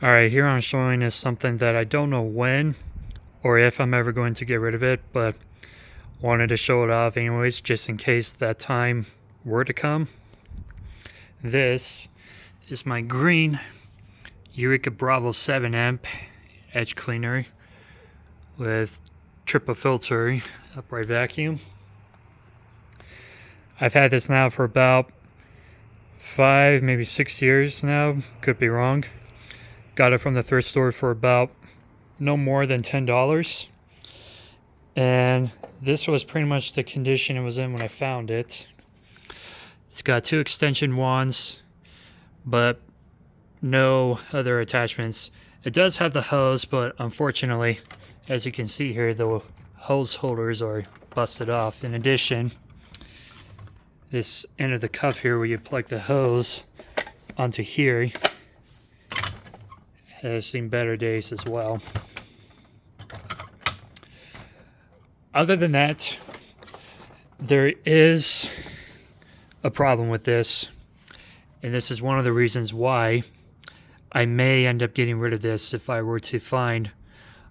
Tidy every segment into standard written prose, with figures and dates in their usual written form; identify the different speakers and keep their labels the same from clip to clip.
Speaker 1: Alright, here I'm showing is something that I don't know when or if I'm ever going to get rid of it, but wanted to show it off anyways, just in case that time were to come. This is my green Eureka Bravo 7 amp edge cleaner with triple filter upright vacuum. I've had this now for about 5, maybe 6 years now, could be wrong. Got it from the thrift store for about no more than $10. And this was pretty much the condition it was in when I found it. It's got 2 extension wands, but no other attachments. It does have the hose, but unfortunately, as you can see here, the hose holders are busted off. In addition, this end of the cuff here where you plug the hose onto here has seen better days as well. Other than that, there is a problem with this, and this is one of the reasons why I may end up getting rid of this if I were to find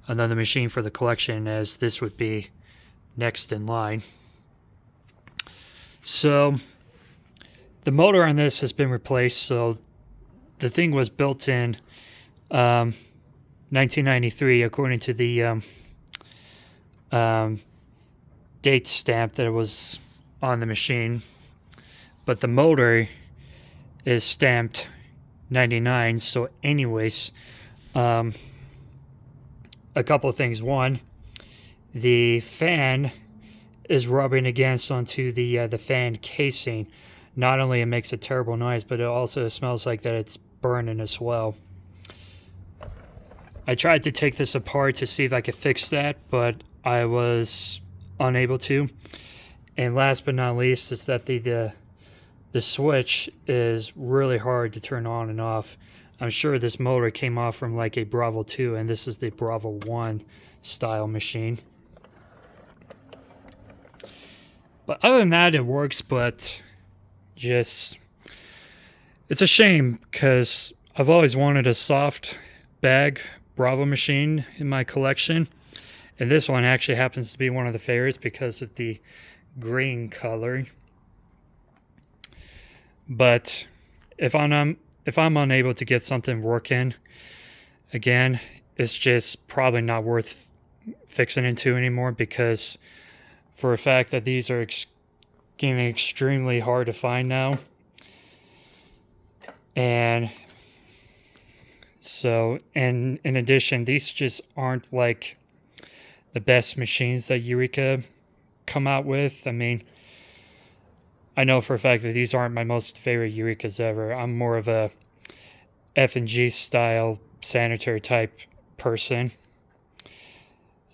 Speaker 1: another machine for the collection, as this would be next in line. So the motor on this has been replaced. So the thing was built in 1993 according to the date stamp that was on the machine, but the motor is stamped 99. So anyways, a couple of things. One, the fan is rubbing against onto the fan casing. Not only it makes a terrible noise, but it also smells like that it's burning as well. I tried to take this apart to see if I could fix that, but I was unable to. And last but not least is that the switch is really hard to turn on and off. I'm sure this motor came off from like a Bravo 2, and this is the Bravo 1 style machine. But other than that, it works, but just, it's a shame because I've always wanted a soft bag Bravo machine in my collection, and this one actually happens to be one of the favorites because of the green color. But if I'm unable to get something working, again, it's just probably not worth fixing into anymore, because for a fact that these are getting extremely hard to find now. And so, and in addition, these just aren't like the best machines that Eureka come out with. I mean, I know for a fact that these aren't my most favorite Eurekas ever. I'm more of a F&G style sanitary type person,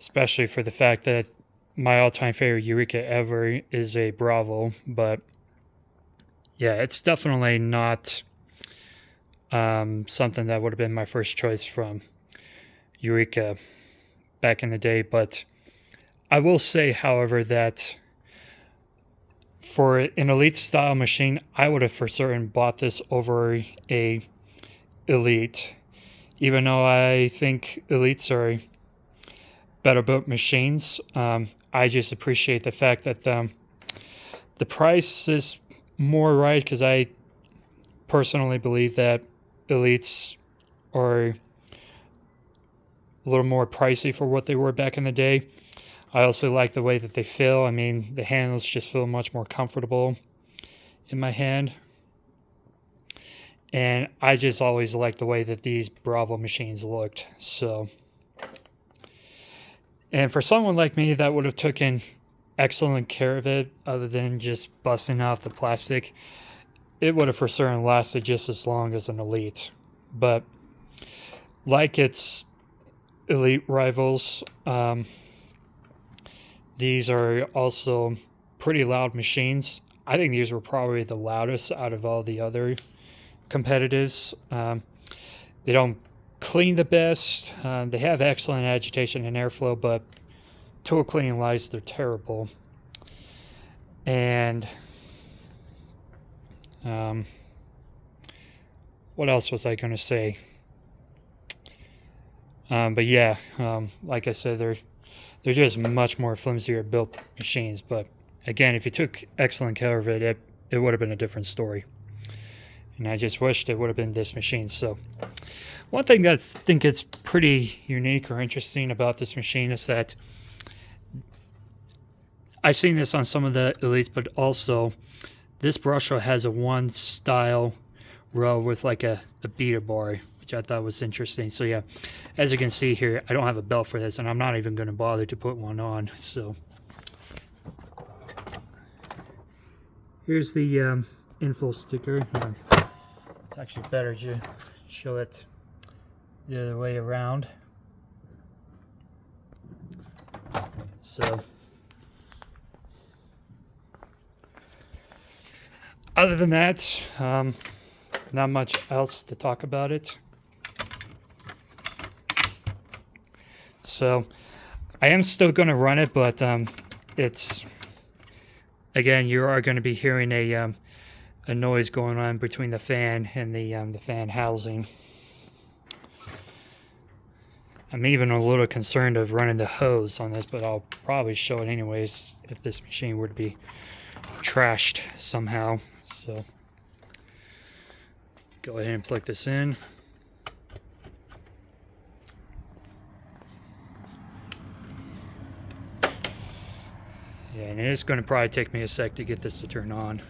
Speaker 1: especially for the fact that my all-time favorite Eureka ever is a Bravo. But yeah, it's definitely not something that would have been my first choice from Eureka back in the day. But I will say, however, that for an Elite style machine, I would have for certain bought this over a Elite, even though I think Elites are better built machines. I just appreciate the fact that the price is more right, because I personally believe that Elites are a little more pricey for what they were back in the day. I also like the way that they feel. I mean, the handles just feel much more comfortable in my hand. And I just always liked the way that these Bravo machines looked. So, and for someone like me that would have taken excellent care of it, other than just busting off the plastic, it would have for certain lasted just as long as an Elite. But like its Elite rivals, these are also pretty loud machines. I think these were probably the loudest out of all the other competitors. They don't clean the best. They have excellent agitation and airflow, but tool cleaning wise, they're terrible. And what else was I going to say? But yeah, like I said, they're just much more flimsier built machines. But again, if you took excellent care of it, it would have been a different story. And I just wished it would have been this machine. So one thing that I think it's pretty unique or interesting about this machine is that I've seen this on some of the Elites, but also this brush row has a one style row with like a beater bar, which I thought was interesting. So yeah, as you can see here, I don't have a belt for this, and I'm not even going to bother to put one on. So here's the info sticker. It's actually better to show it the other way around. So other than that, not much else to talk about it. So I am still going to run it, but it's, again, you are going to be hearing a noise going on between the fan and the fan housing. I'm even a little concerned of running the hose on this, but I'll probably show it anyways if this machine were to be trashed somehow. So go ahead and plug this in. Yeah, and it's going to probably take me a sec to get this to turn on.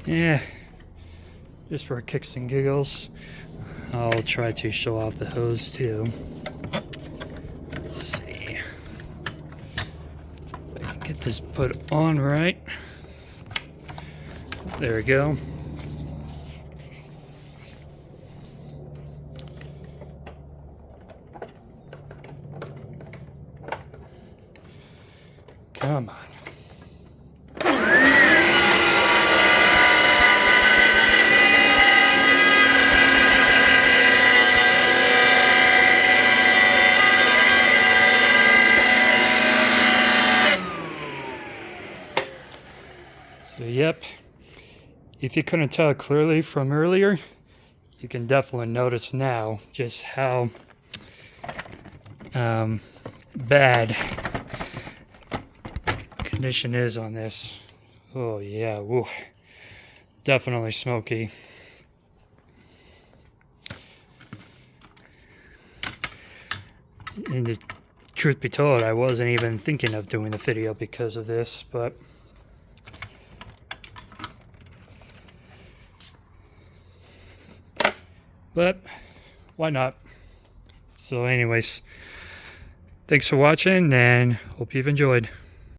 Speaker 1: Yeah, just for kicks and giggles, I'll try to show off the hose too. Let's see if I can get this put on right. There we go. Come on. So yep, if you couldn't tell clearly from earlier, you can definitely notice now just how bad condition is on this. Oh yeah, woo. Definitely smoky. And the truth be told, I wasn't even thinking of doing the video because of this, but why not? So anyways, thanks for watching and hope you've enjoyed.